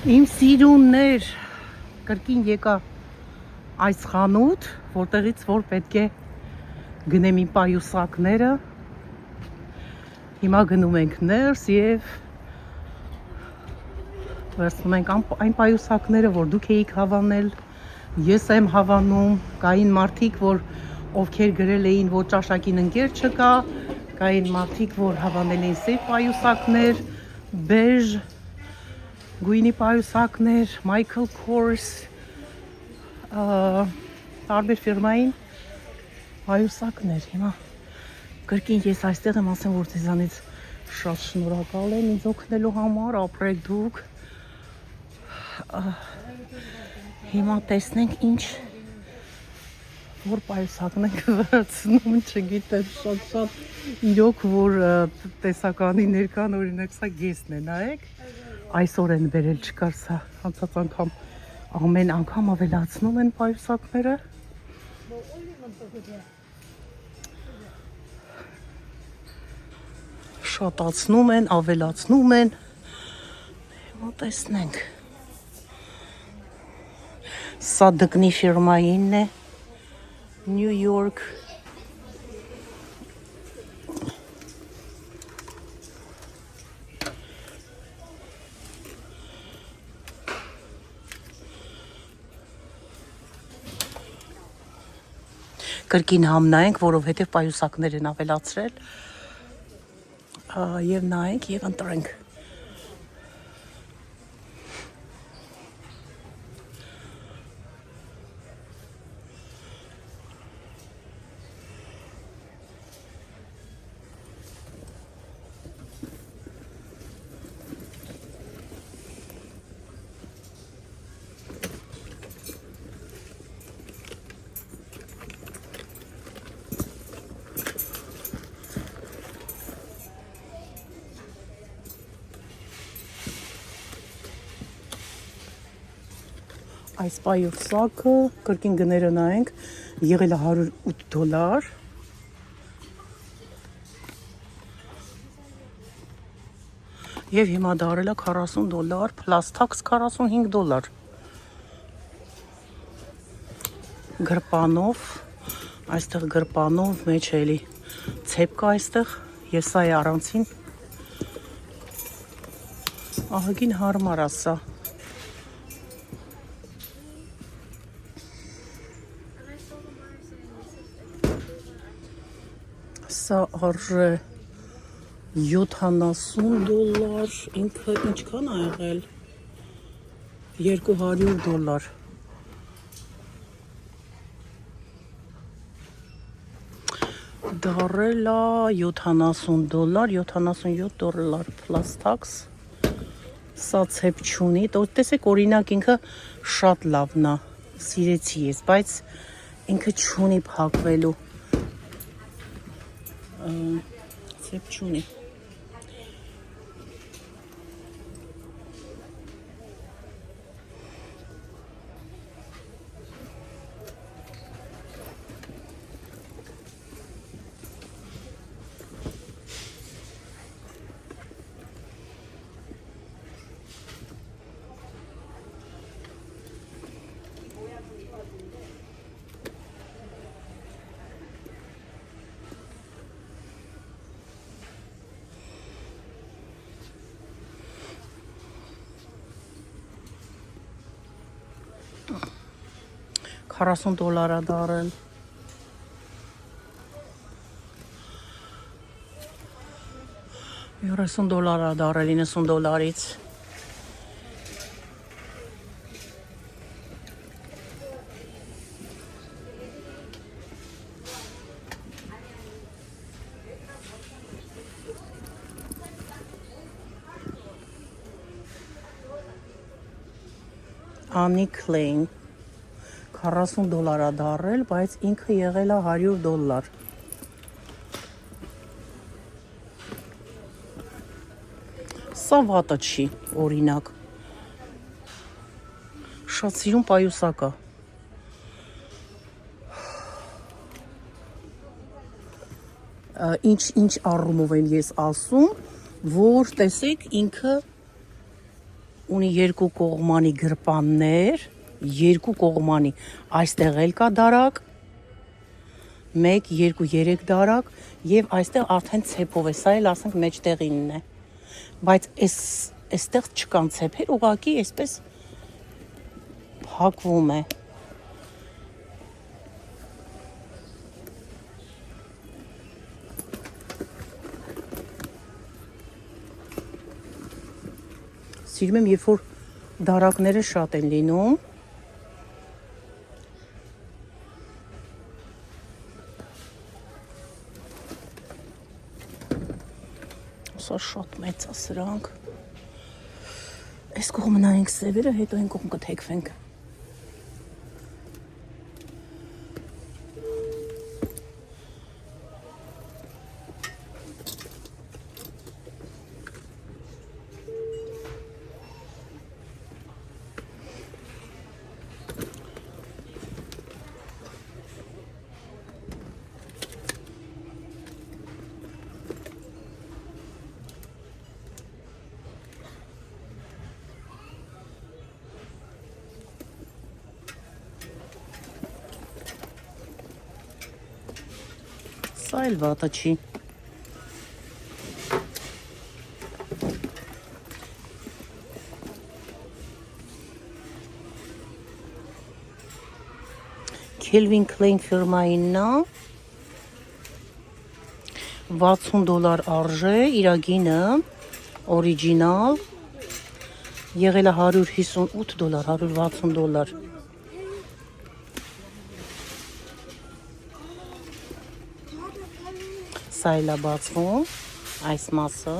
Իմ սիրուններ, կրկին եկա այս խանութ, որտեղից որ պետք է գնեմ իմ պայուսակները։ Հիմա գնում ենք ներս և վերցնում ենք այն պայուսակները, որ դուք էիք հավանել, ես եմ հավանում, կային մարդիկ, որ ովքեր գրել էին, որ ճաշակին ընկեր չկա, կային մարդիկ, որ հավանել էին սև պայուսակներ, բեժ գույնի պայուսակներ, Michael Kors, տարբեր ֆիրմային պայուսակներ։ Հիմա կրկին ես այստեղ եմ, ասեմ, որ ձեզանից շատ շնորհակալ եմ ինձ օգնելու համար, ապրեք դուք։ Հիմա տեսնենք ինչ որ պայուսակն ենք վերցնում, չգիտեմ, շատ իրոք, որ տեսականի ներկան, օրինակ սա գեսն է, նայեք, այսօր են բերել, չկար սա, անցած անգամ ամեն անգամ ավելացնում են պայուսակները։ Շատացնում են, ավելացնում են, հիմա տեսնենք։ Սա դկնի ֆիրմայինն է, New York։ Կրկին համնայենք, որովհետև պայուսակներ են ավելացրել և նայենք և ընտրենք։ Այս պայուսակը, կրկին գները նայենք, եղել է $108 և հիմա դարել է $40 plus tax $45 գրպանով, այստեղ գրպանով մեջ էլի ցեպ կա այստեղ և սա է առանցին, ահագին հարմար է սա։ Սա արժե $70, ինքը ինչքան է եղել, $200։ Դարել է $70, $77 plus tax, սա ցեպ չունի, տեսեք օրինակ ինքը շատ լավն է, սիրեցի ես, բայց ինքը չունի փակվելու, ցեպ չունի։ $40 է դարել։ $30 է դարել $90-ից։ Annie Klein $40 է դարել, բայց ինքը եղել է $100։ Սա վատը չի, օրինակ։ Շատ սիրուն պայուսակ է։ Ինչ առումով եմ ես ասում, որ տեսեք ինքը Ունի երկու կողմանի գրպաններ, երկու կողմանի, այստեղ էլ կա դարակ, 1, 2, 3 դարակ եւ այստեղ արդեն ցեպով է, սա էլ ասենք մեջտեղինն է, բայց այստեղ չկան ցեպեր, ուղղակի այսպես փակվում է։ Սիրում եմ, երբ որ դարակները շատ են լինում, սա շատ մեծ է սրանք, այս կողմը նայենք սևերը, հետո այն կողմ կթեքվենք։ Սա էլ վատը չի։ Calvin Klein ֆիրմայինն է, $60 արժե, իր գինը, օրիջինալ, եղել է $158, $160։ Սա էլ է բացվում, այս մասը։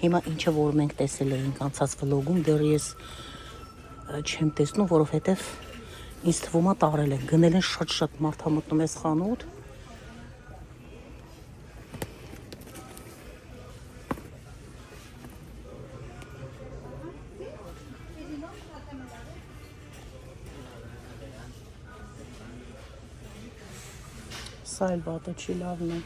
Հիմա ինչը որ մենք տեսել էինք անցած վլոգում, դեռ ես չեմ տեսնում, որովհետև ինձ թվում է տարել են, գնել են շատ մարդ մտնում էս խանութ։ Սա էլ վատը չի, լավն է։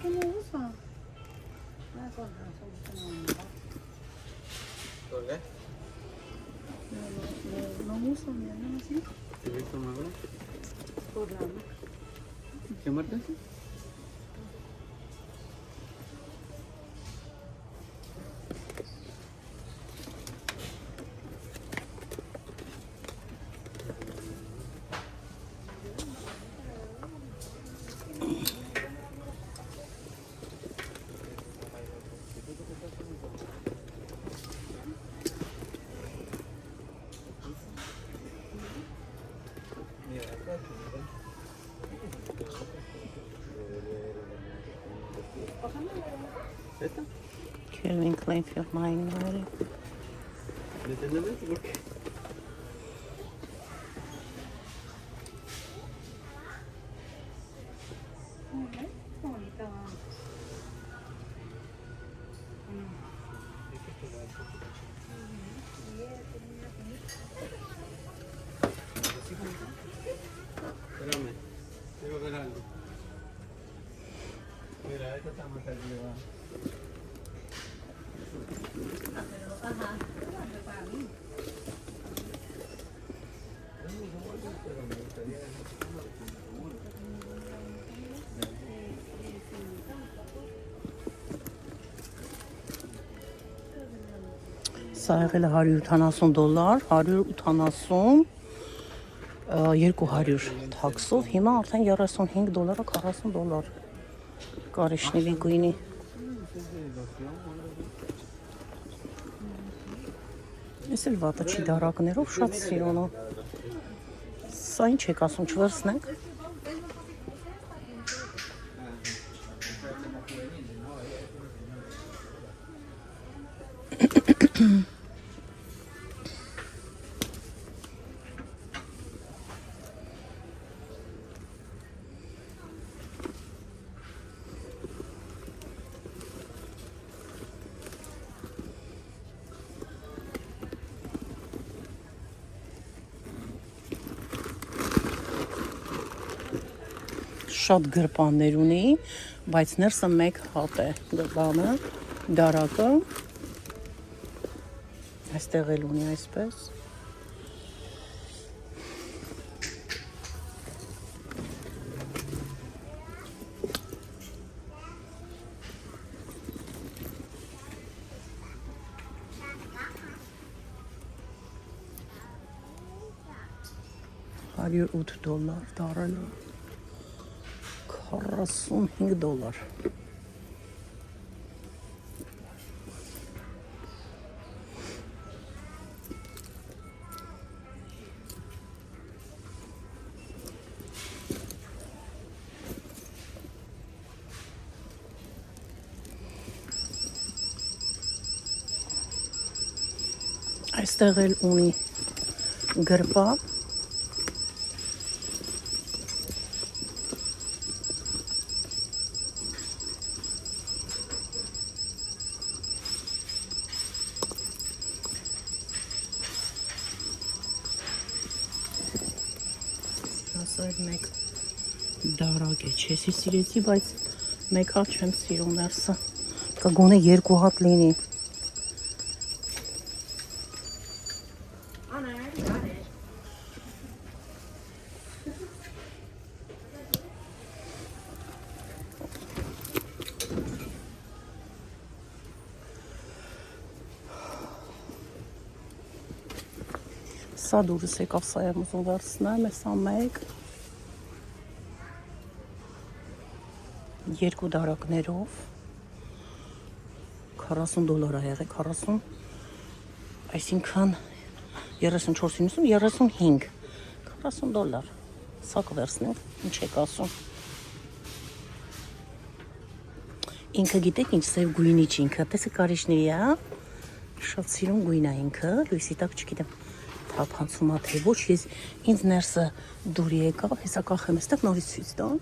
¿Qué me usa? ¿Por qué? No uso, mi hermano, así. ¿Te ves como ahora? Por la ¿Qué marca es? ¿Esta? Calvin Klein ֆիրմային նայրի։ ¿Descendemos? ¿Por qué? bonita. Espérame, quiero ver algo. Mira, esta está más arriba. Սա եղել է $170, 180, 200 թաքսով, հիմա արդեն $35, $40 կարիշնիվի գույնի։ Ես էլ վատը չի դարակներով շատ սիրուն է։ Սա ինչ եք ասում, չվերցնենք։ Շատ գրպաններ ունի, բայց ներսը մեկ հատ է գրպանը, դարակը, այստեղ էլ ունի այսպես, $108 դարելը, $45 այստեղ էլ ունի գրպա Ասել մեկ դարակ է, չեսի սիրեցի, բայց մեկ հատ չեմ սիրում ներսը, կգոնե երկու հատ լինի։ Սա դուրս եկավ, սա եմ ուզում վերցնեմ, սա մեկ, երկու դարակներով, $40 ա եղել, 40, այսինքն 34-90, 35, $40, սա կվերցնենք, ինչ եք ասում։ Ինքը գիտեք ինչ սև գույնի չի ինքը, տեսը կարիչների է, շատ սիրում գույնա ինքը, լույսի տակ չգիտեմ, թափանցումա թե ոչ, ես ինձ ներսը դուրի եկավ, հեսա կախեմ եստեղ նորից ցույց տամ։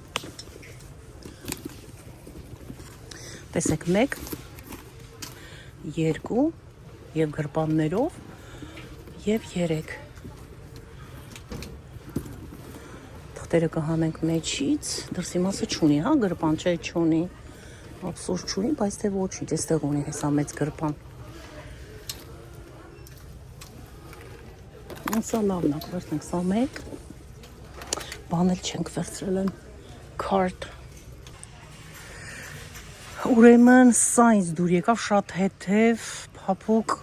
Տեսեք 1, 2 և գրպաններով և 3։ Թղթերը կհանենք մեջից, դրսի մասը չունի, հա, գրպան չէ չունի, ափսոս չունի, բայց թե ոչինչ, եստեղ ունի հեսա մեծ գրպան։ Սա լավն ակ վերցնենք, սա մեկ, բան էլ չենք վերցրել են, քարդ։ Ուրեմն սա ինձ դուր եկավ շատ հետև, փափուկ,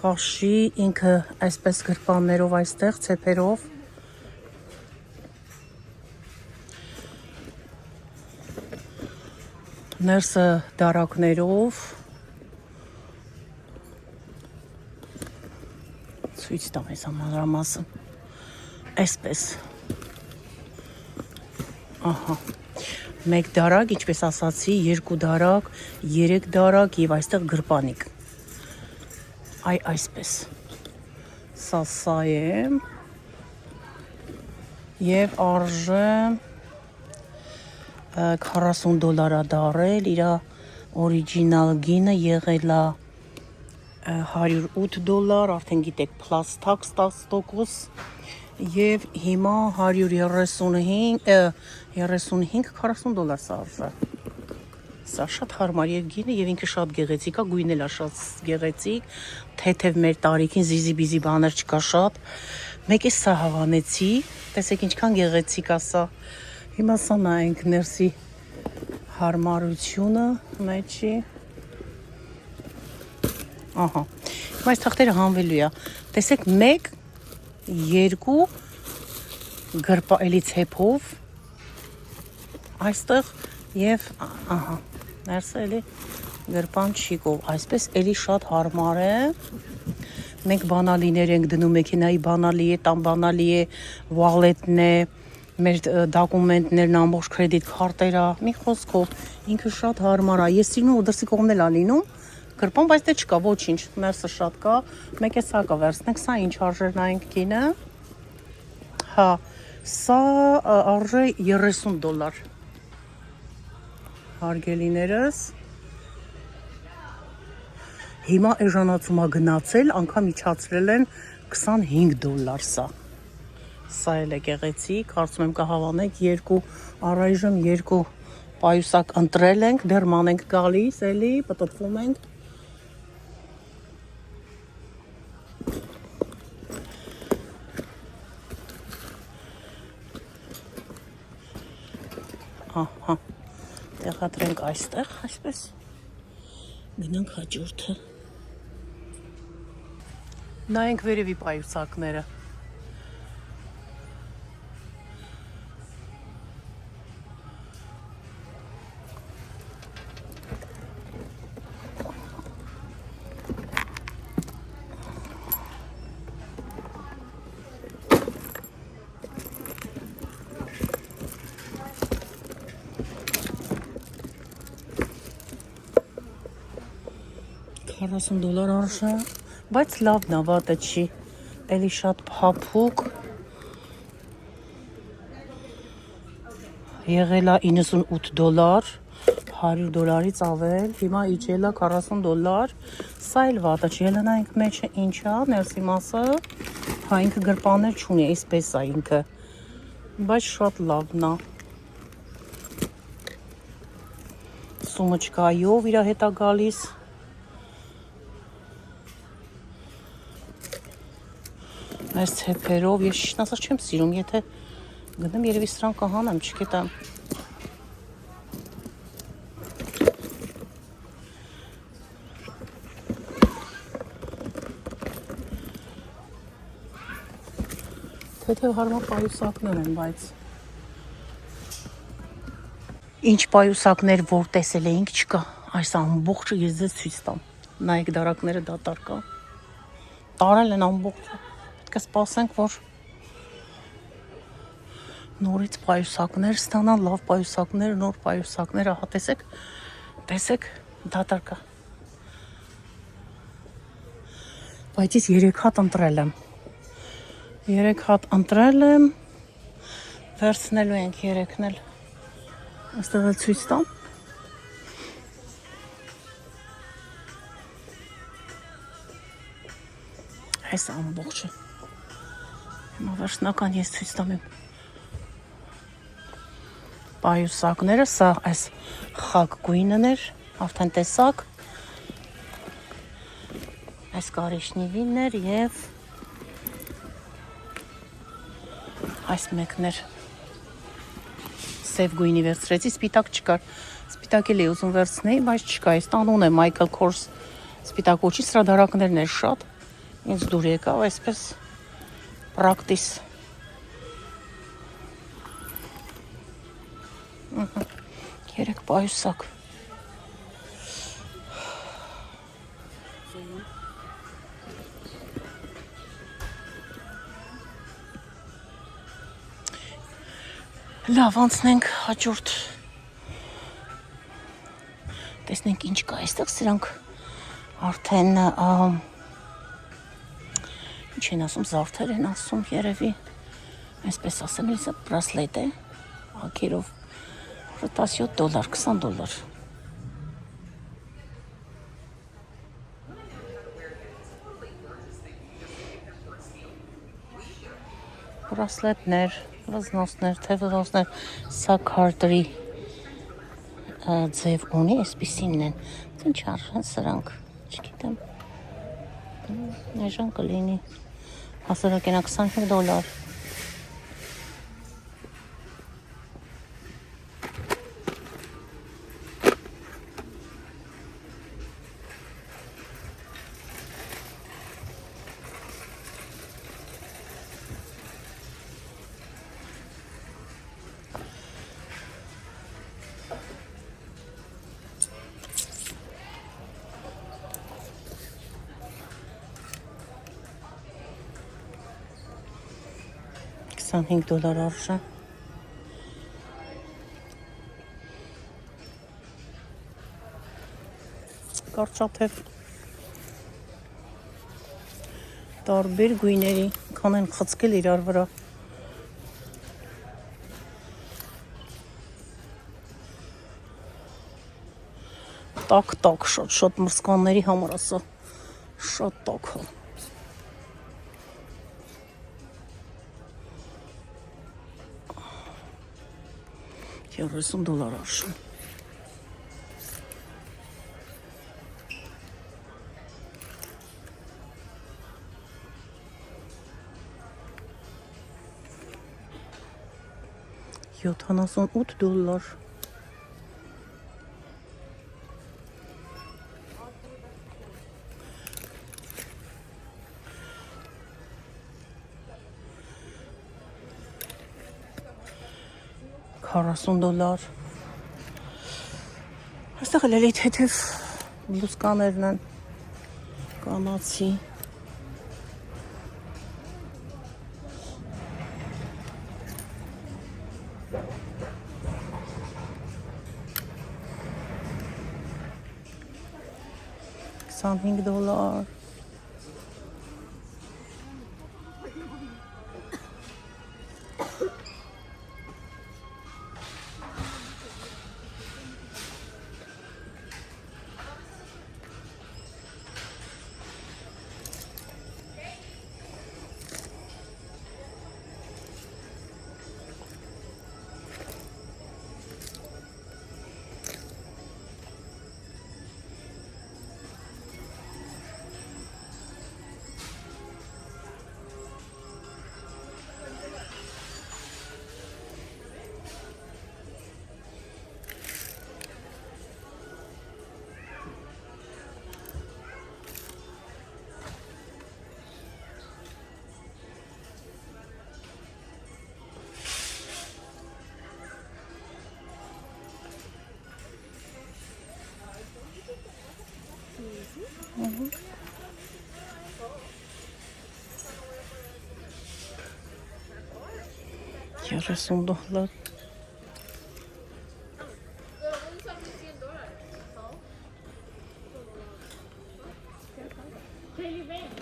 կաշի, ինքը այսպես գրպաններով այստեղ, ցեպերով։ Ներսը դարակներով, ցույց տամ ես մանրամասը, այսպես, ահա, մեկ դարակ, ինչպես ասացի, երկու դարակ, 3 դարակ և այստեղ գրպանիկ, այսպես, սա է և արժե $40 ա դարել, իրա օրիջինալ գինը եղել է $108, արդեն գիտեք, plus tax 10%, և հիմա 135-40$ սա արժե։ Սա շատ հարմար և գինը և ինքը շատ գեղեցիկ է, գույն էլ է շատ գեղեցիկ, թեթև մեր տարիքին զիզի-բիզի բաներ չկա շատ։ Մեկ է սա հավանեցի, տեսեք ինչքան գեղեցիկ է սա։ Հիմա սա նայենք ներսի հարմարությունը մեջի։ Ահա, այս թղթերը հանվելու է, տեսեք 1, 2 գրպա էլի ցեպով, այստեղ և ահա, ներսը էլի գրպան չիկով, այսպես էլի շատ հարմար է, մենք բանալիներ ենք դնում, մեքենայի բանալի է, տան բանալի է, վալետն է, մեր դակումենտներն ամբողջ կրեդիտ քարտերա, մի խոսքով, ինքը շատ հարմար է, ես սիրում ու դրսի կողմն էլ ա լինում, գրպան, բայց դե չկա ոչինչ, ներսը շատ կա, մեկ է սա կա վերցնենք, սա ինչ արժեր նայենք կինը, հա, սա արժե $30, հարգելիներս, հիմա էժանացումա գնացել, անգամ իջացրել են $25 սա, սա էլ է գեղեցիկ, կարծում եմ կհավանեք առայժմ երկու պայուսակ ընտրել ենք, դեռ ման ենք գալիս, էլի, պտտվում ենք, հա, տեղադրենք այստեղ, այսպես, գնանք հաջորդը, նայենք վերևի պայուսակները, $40 արժե, բայց լավն է, վատը չի, էլի շատ փափուկ, եղել է $98, $100-ից ավել, հիմա իջել է $40, սա էլ վատը չի, ելը նայենք մեջը ինչ է, ներսի մասը, հա ինքը գրպաններ չունի, այսպես է ինքը, բայց շատ լավն է, սումոչկայով իրա հետ է գալիս, այս թեփերով, ես ճիշտ ասած չեմ սիրում, եթե գտնեմ երևի սրան կհանեմ, չգիտեմ։ Թեթև հարմար պայուսակներ են, բայց ինչ պայուսակներ որ տեսել էինք չկա, այս ամբողջը ես ձեզ ցույց տամ, նայեք դարակները դատարկա, տարել են ամբողջը, պետք է սպասենք, որ նորից պայուսակներ ստանան, լավ պայուսակներ, նոր պայուսակներ, ահա տեսեք, դատարկա, բայց ես 3 հատ ընտրել եմ, 3 հատ ընտրել եմ, վերցնելու ենք 3-ն էլ, այստեղ էլ ցույց տամ, այս ամբողջը, հիմա վերջնական ես ցույց տամ եմ պայուսակները, սա այս խակ գույնն էր, արդեն տեսակ, այս կարիշնիվին էր և այս մեկն էր, սև գույնի վերցրեցի, սպիտակ չկար, սպիտակ էլ է ուզում վերցնեի, բայց չկա, այս տանուն է Michael Kors սպիտակ ոչի, սրա դարակներն էր շատ, ինձ դուր եկավ, այսպես պրակտիս, 3 պայուսակ, լավ անցնենք հաջորդ, տեսնենք ինչ կա այստեղ, սրանք արդեն ինչ են ասում, զարդեր են ասում երևի, այսպես ասեմ, սա բրասլետ է, ակերով, $17, $20, բրասլետներ, վզնոցներ, թե վզնոցներ, սա քարտերի ձև ունի, այսպիսինն են, ինչ արժեն սրանք, չգիտեմ, այժմ կլինի, հասարակ ենա $25, $25 արժե, կարճաթև տարբեր գույների, քան են խցկել իրար վրա։ Տակ, շատ մրսկանների համար ասա, շատ տակ է։ 30 դոլար արժի։ $78 $40 Այստեղ էլ էլի թեթև բլուսկաներն են կանացի $25 $30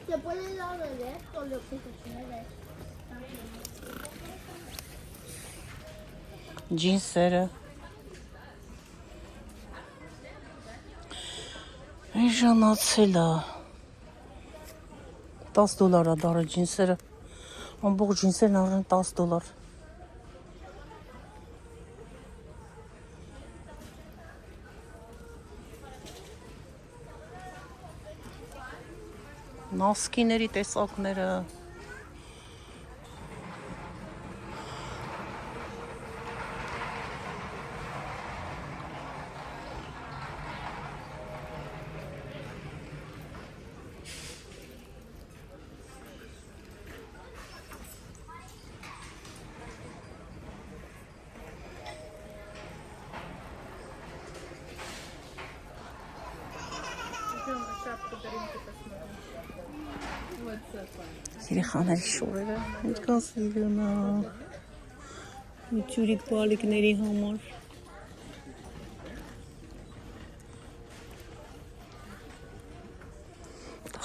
¿Se puede dar de esto lo que se tiene? Ջինսերը Էժանացել է $10 դարը ջինսերը ամբողջ ջինսերն արժեն $10 Նասկիների տեսակները Երեխաների շորերը ինչքան սիրուն է Միջուրիկ բալիկների համար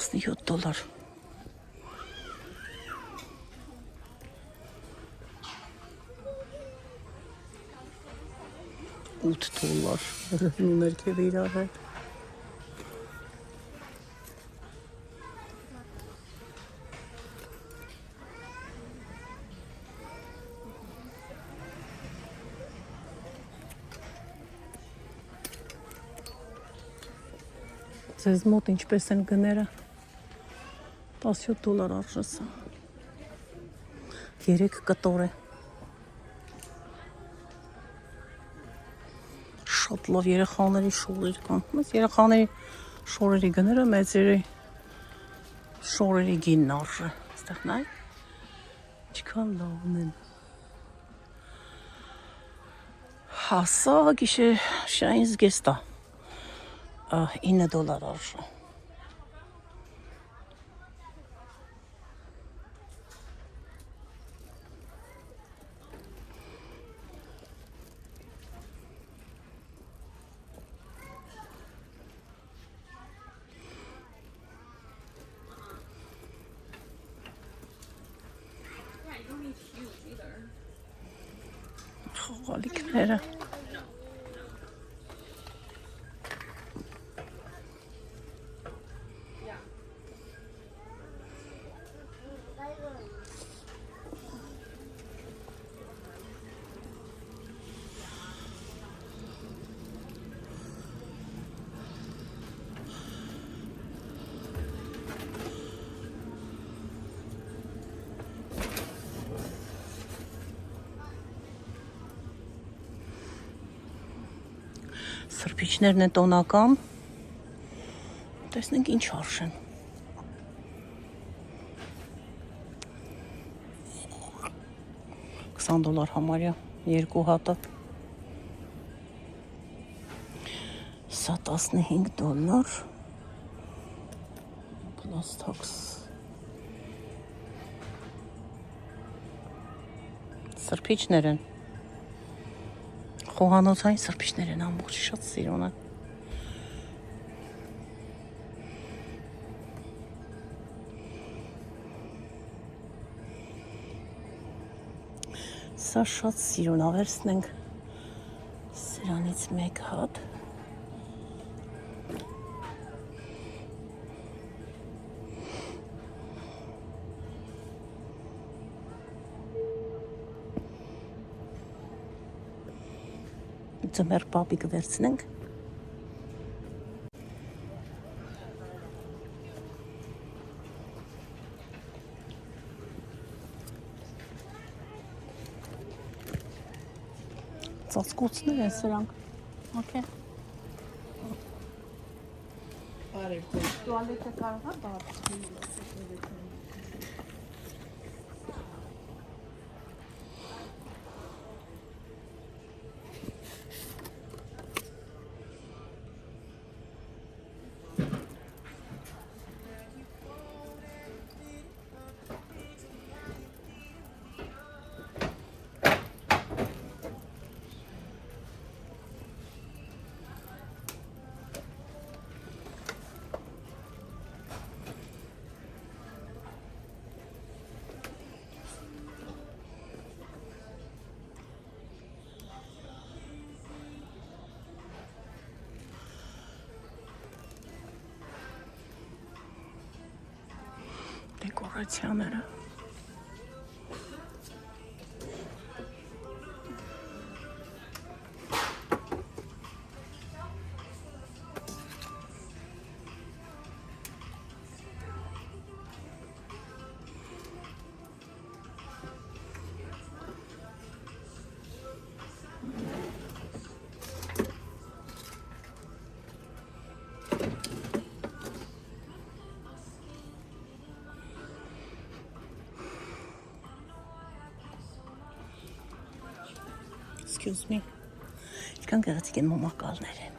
$17 $8 ներքև իրար է Ձեզ մոտ ինչպես են գները $17 արժեսը 3 կտոր է Շատ լավ երեխաների շորեր կան Մեծ երեխաների շորերի գները մեծերի շորերի գինն արժե Ստեղ նայ Ինչքան լավն են Հասա գիշերային զգեստա $9 արժե Խաղալիքները։ Սրբիչներն են տոնական։ Տեսնենք ինչ արժեն։ $20 համարյա երկու հատը։ Սա $15 plus tax։ Սրբիչներ են։ Խոհանոցային սրբիչներ են ամբողջ շատ սիրուն են։ Սա շատ սիրուն ա, վերցնենք սրանից մեկ հատ։ Ձմեռ պապի կվերցնենք։ Ծածկոցներ են սրանք։ Okay։ Տուալետը կարող է բացի։ Դեկորացիաները։ Excuse me. Ինչքան գեղեցիկ են մոմակալներ են։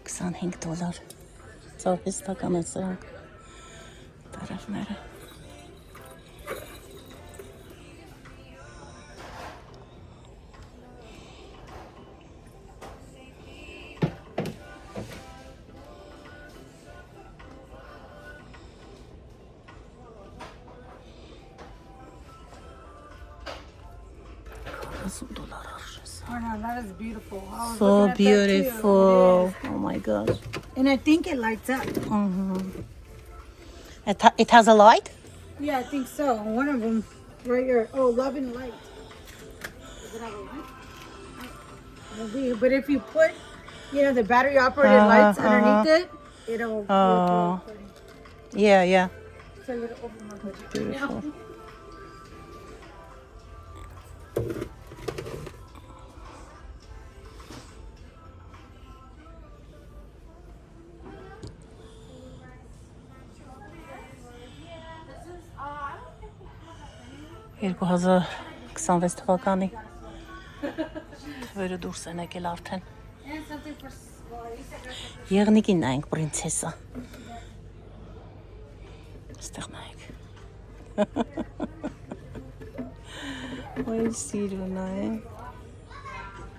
$25։ Ծովիստական են սրանք։ Տարավները։ $40 արժես։ Oh no, that is beautiful. I was So looking at that too. beautiful. Yes. Oh my gosh. And I think it lights up. It has a light? Yeah, I think so. One of them right here. Oh, love and light. Does it have a light? Maybe. But if you put, the battery operated lights underneath it, it'll work. Yeah, yeah. So you're gonna open my budget. Beautiful. $2026 թվականի թվերը դուրս են եկել արդեն։ Եղնիկին նայենք, պրինցեսա։ Ստեղ նայենք։ Ոյ սիրուն է։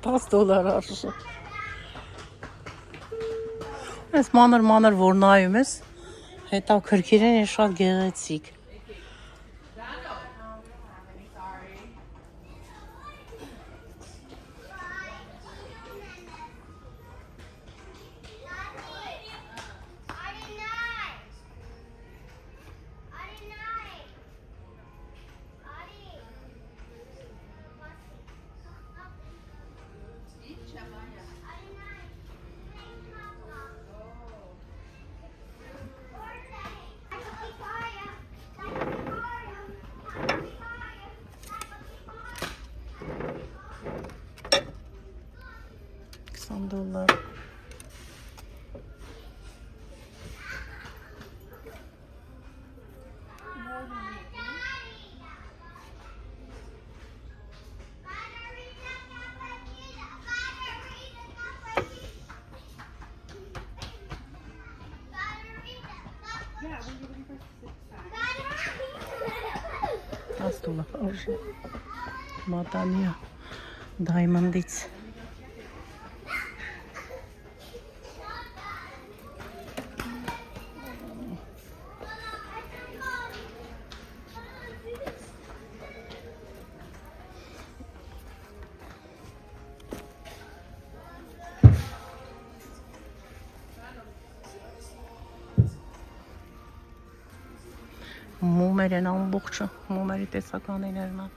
$10 արժե։ Այս մանր որ նայում ես, հետաքրքիր են, շատ գեղեցիկ։ Աստուլա, օժի, մատանիա, դայմանդից։ Մումեր են ամբողջը, մումերի տեսականիներն են։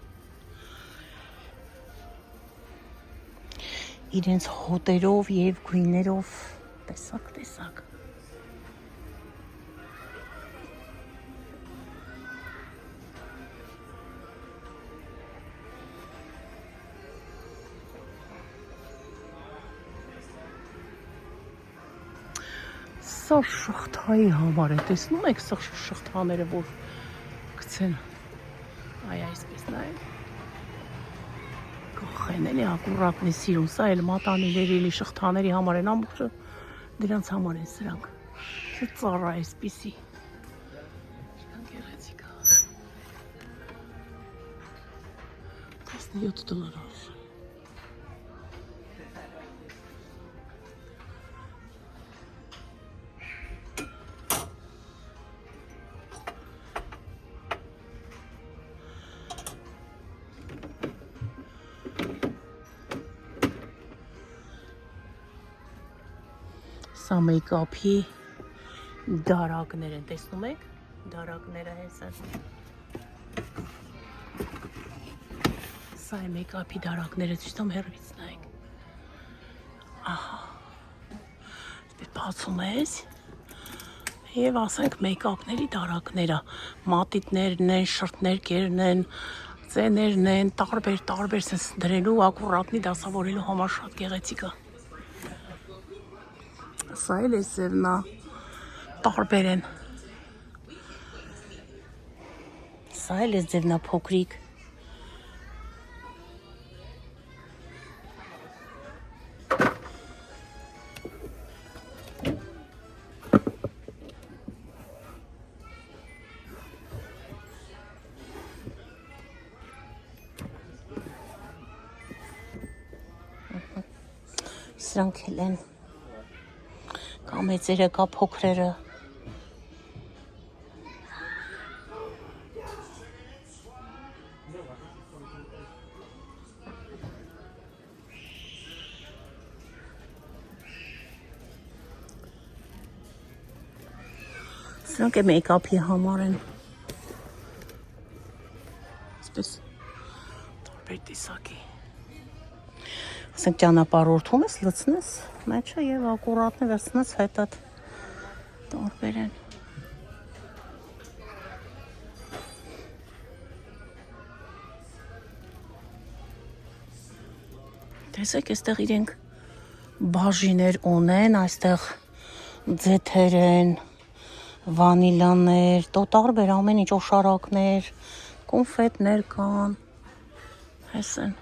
Իրենց հոտերով և գույներով, տեսակ։ Սա շղթայի համար է, տեսնում եք սա շղթաները, որ գցեն, այ այսպես նայեք, կախեն էլի ակուրակն է սիրում, սա էլ մատանիների էլի շղթաների համար են ամբողջը, դրանց համար են սրանք, չէ ծառա այսպիսի, չկան գեղեցիկ է, $17 Սա մեյքափի դարակներ են, տեսնում եք, դարակները հես են, սա է մեյքափի դարակները, ճիշտամ հեռվից նայեք, ահա, բացում ես, և ասենք մեյքափների դարակները, մատիտներն են, շրթներկերն են, ծեներն են, տարբեր սենց դրելու, ակուրակնի դասավորելու համար շատ գեղեցիկ է։ Սա էլ է սևնա, տարբեր են, սա էլ է ձևնա փոքրիկ, սրանք էլ են, կա մեծերը, կա փոքրերը, սրանք է մեյքափի համար են, այսպես տարբեր տեսակի, ասենք ճանապարհորդում ես, լցնես մեջը և ակուրատնի վերցնես հետդ, տարբեր են, տեսեք, այստեղ իրենք բաժիներ ունեն, այստեղ ձեթեր են, վանիլաներ, տարբեր ամեն ինչ, օշարակներ, կոնֆետներ կան, հես են,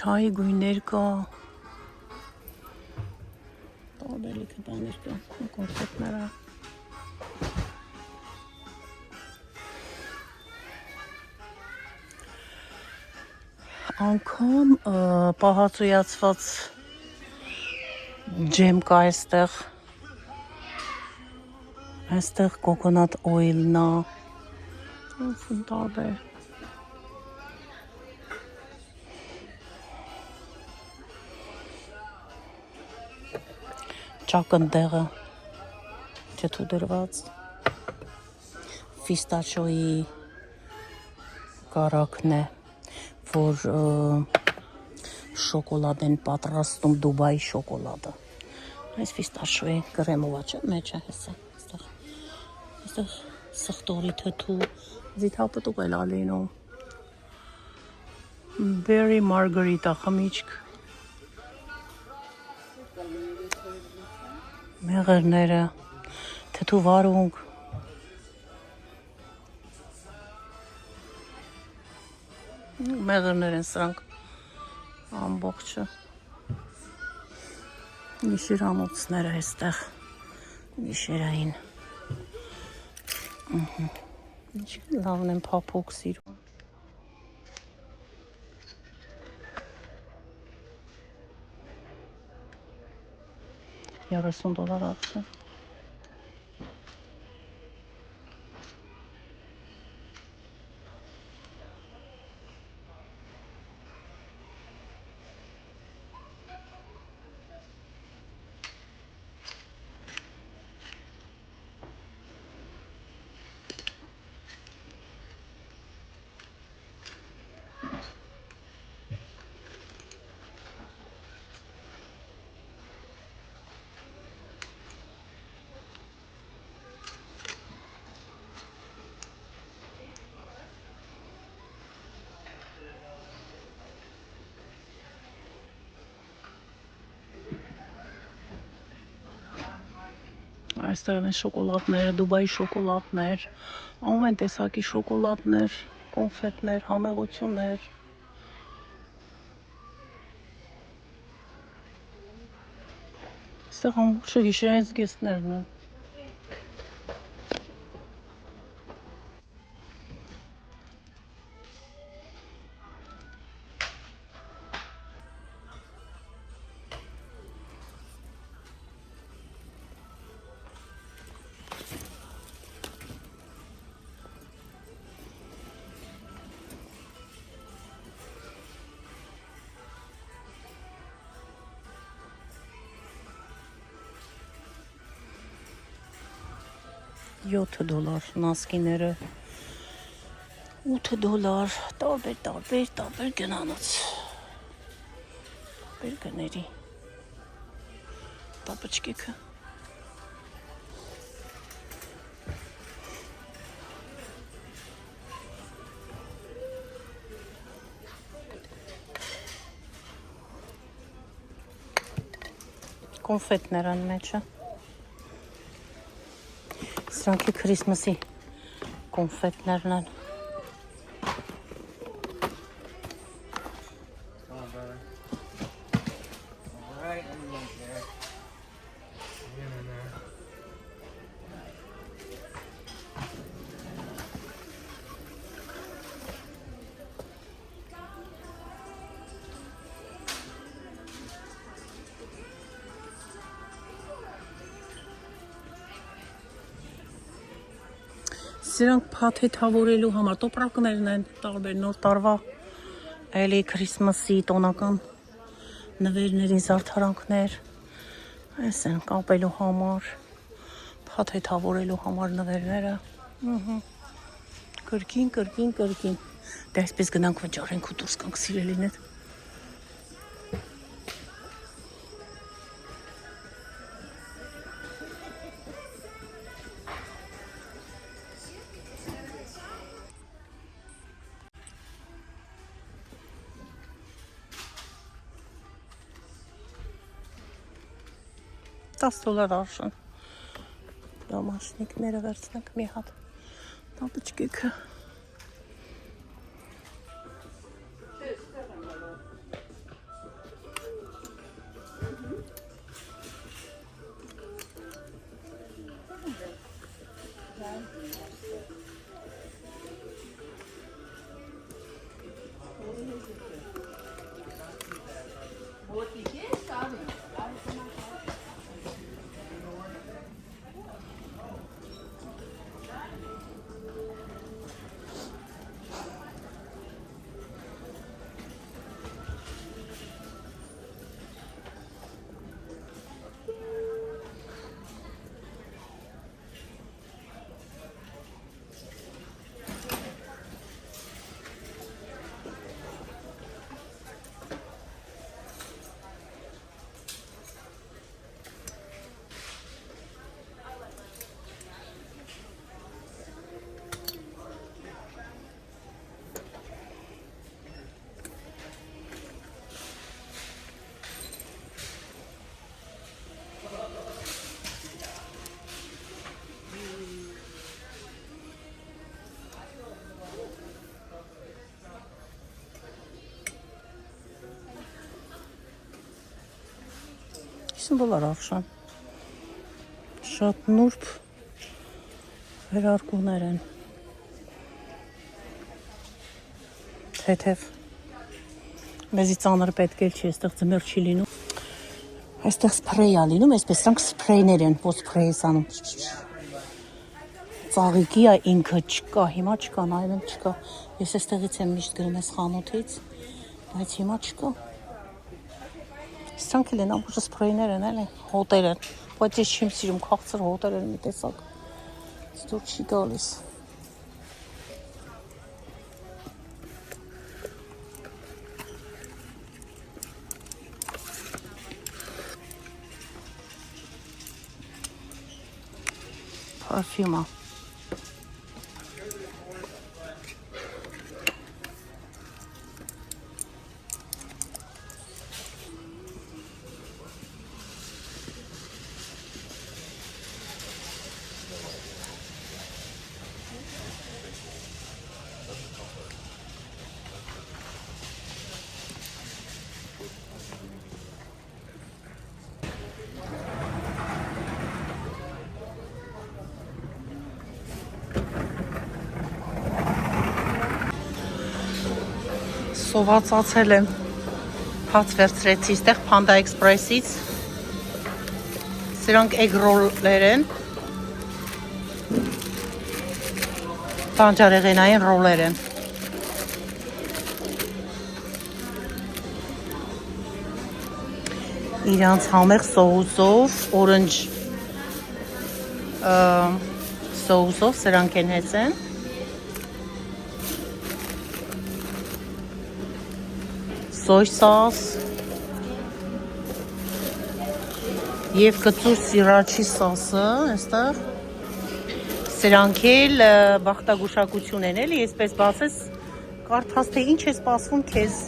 չայի գույներ կա, տարբեր լիքը բաներ կա, կոնֆետները, անգամ պահածոյացված ջեմ կա այստեղ կոկոնատ օիլն է, տարբեր, ճակնդեղը, չեթու դրված, ֆիստաշոյի կարակն է, որ շոկոլադ են պատրաստում, Դուբայի շոկոլադը, այս ֆիստաշոյի կրեմովա չէ, մեջը հեսը, այստեղ սխտորի թթու, զիթապտուկ էլ ալինում, Berry Margarita խմիչք, մեղրները, թթու վարունգ, մեղրներ են սրանք ամբողջը, Միշիրանոցները այստեղ միշերային։ Ինչ լավն են փափուկ սիրում։ 30 դոլար արժե։ Այստեղ են շոկոլադները, Դուբայի շոկոլադներ, ամեն տեսակի շոկոլադներ, կոնֆետներ, համեղություններ։ Այստեղ ամբողջը գիշերային զգեստներն են։ $7 նասկիները, $8, տարբեր գնանոց, տարբեր գների, տապաչկիքը։ Կոնֆետներ են մեջը։ Սրանքի քրիսմասի կոնֆետներն են։ Սրանք փաթեթավորելու համար տոպրակներն են, տարբեր նոր տարվա, էլի քրիսմասի տոնական նվերների զարդարանքներ, այս են կապելու համար, փաթեթավորելու համար նվերները, կրկին, դե այսպես գնանք վճարենք ու դուրս կանք սիրելիներ։ $10 արժեն։ Դամաշնիկները վերցնենք մի հատ, տապաչկիքը։ $50 արշան։ Շատ նուրբ վերարկուներ են։ Թեթև։ Մեզի ծանր պետք էլ չի, այստեղ ձմեռ չի լինում։ Այստեղ սփրեյ է լինում, այսպես սրանք սփրեյներ են, ո սփրեյ ես անում։ Ծաղիկի է ինքը չկա, հիմա չկա, նայում եմ չկա։ Ես այստեղից եմ միշտ գրում ես խանութից, բայց հիմա չկա։ Սրանք էլ են ամբողջը սփրեյներ են, էլի, հոտեր են։ Բայց ես չեմ սիրում քաղցր հոտեր են մի տեսակ։ Ստոր չի գալիս։ Parfuma. Սովածացել եմ, հաց վերցրեցի ստեղ Panda Express-ից, սրանք egg roll-եր են, բանջարեղենային ռոլեր են, իրանց համեղ սոուսով, օրնջ սոուսով սրանք են հեծեն, soy sauce եւ կծու սիրաչի սոսը, այստեղ սրանք էլ բախտագուշակություն են, էլի, այսպես բացես կարդաս թե ինչ է սպասվում քեզ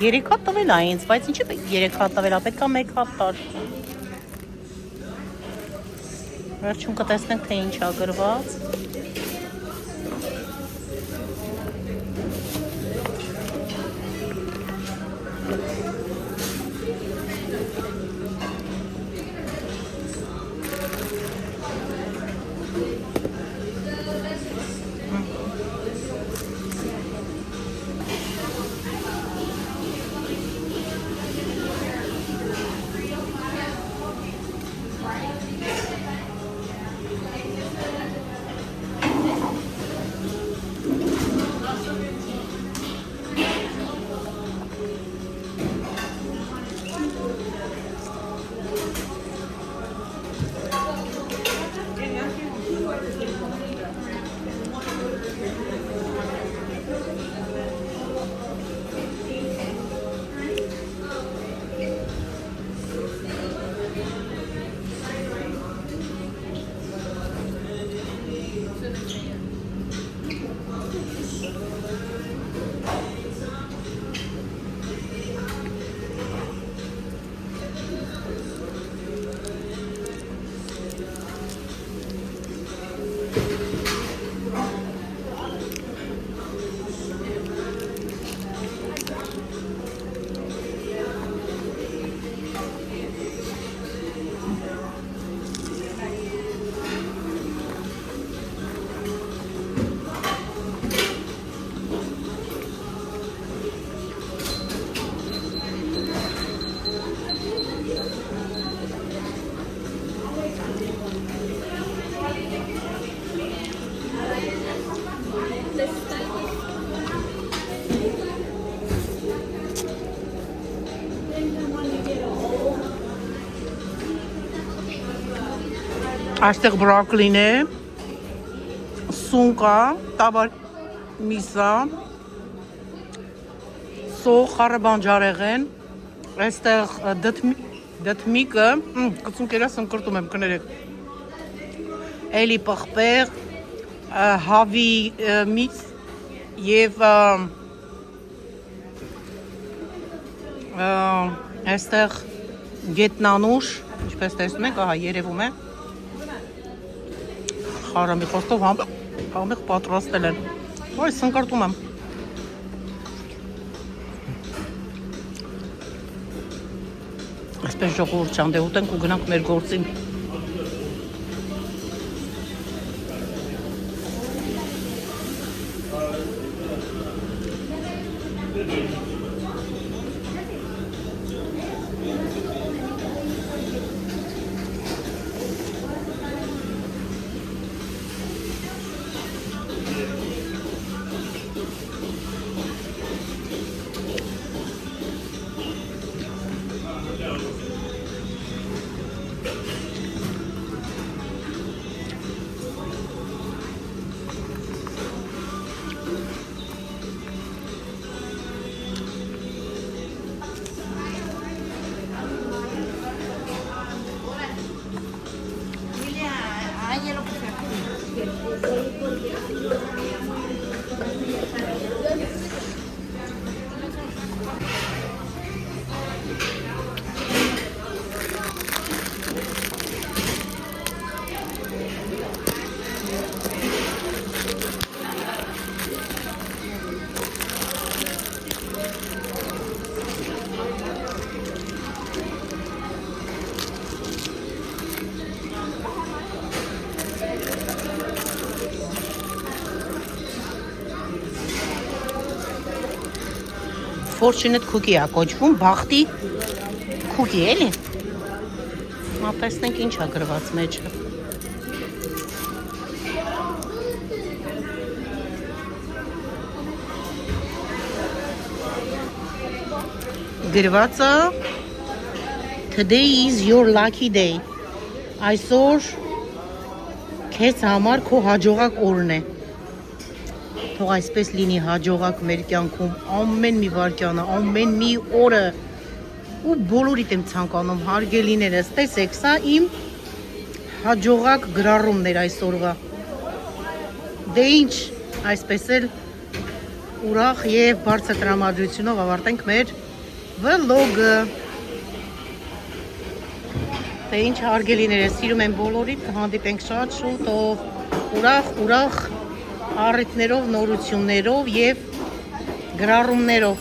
3 հատ տվել է ինձ, բայց ինչի պետք 3 հատ տվել է, պետք է 1 հատ տար։ Վերջում կտեսնենք թե ինչ է գրված։ Այստեղ բրոկլին է, սուն կա, տավար միսա, սող, խառը բանջարեղեն, այստեղ դդմիկը, կծուն կերաս ընկրտում եմ, կներեք, էլի պղպեղ, հավի միս և այստեղ գետնանուշ, ինչպես տեսնում եք, ահա երևում է, խարամի խոստով համեղ պատրաստել են, այս ընկրտում եմ, Այսպես ժողովուրդ ճանդե ուտենք ու գնանք մեր գործին։ Fortunate cookie-ա կոչվում, բախտի cookie էլի։ Մա տեսնենք ինչ ա գրված մեջը։ Գրված է Today is your lucky day։ Այսօր քեզ համար քո հաջողակ օրն է։ Թող այսպես լինի հաջողակ մեր կյանքում ամեն մի վայրկյանը, ամեն մի օրը ու բոլորիդ եմ ցանկանում հարգելիներս, տեսեք, սա իմ հաջողակ գրառումն էր այսօրվա։ Դե ինչ, այսպես էլ ուրախ եւ բարձր տրամադրությունով ավարտենք մեր վլոգը։ Դե ինչ հարգելիներս, սիրում եմ բոլորիդ, կհանդիպենք շատ շուտով, ուրախ առիթներով, նորություններով եւ գրառումներով։